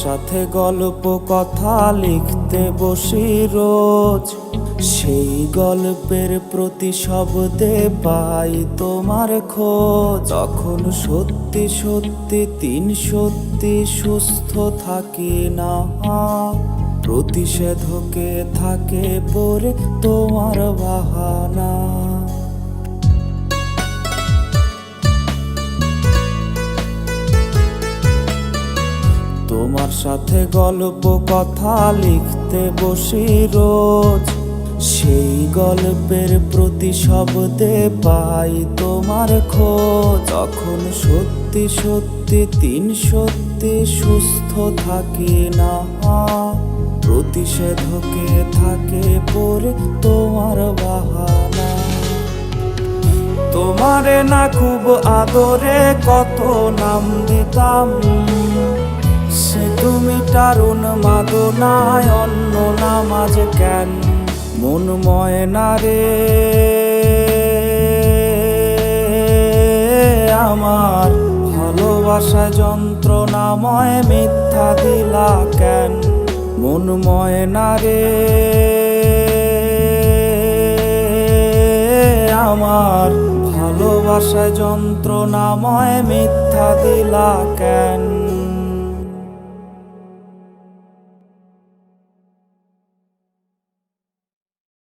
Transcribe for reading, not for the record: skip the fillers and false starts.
সাথে গল্প কথা লিখতে বসি রোজ, সেই গল্পের প্রতি শব্দে পাই তোমার খোঁজ। তখন সত্যি সত্যি তিন সত্যি সুস্থ থাকি না, প্রতিষেধকে থাকে পরে তোমার বাহানা। তোমার সাথে গল্প কথা লিখতে বসি রোজ, সেই গল্পের প্রতি শব্দে পাই তোমার খোঁজ। তখন সত্যি সত্যি তিন সত্যি সুস্থ থাকি না, প্রতিষেধকে থাকে পরে তোমার বাহানা। তোমারে না খুব আদরে কত নাম দিতাম, সে তুমি টারুণ মাদনায় অন্য নাম আজ কেন? মন ময়না রে আমার, ভালোবাসা যন্ত্রণাময় মিথ্যা দিলা কেন? মন ময়না রে আমার, ভালোবাসা যন্ত্রণাময় মিথ্যা দিলা কেন?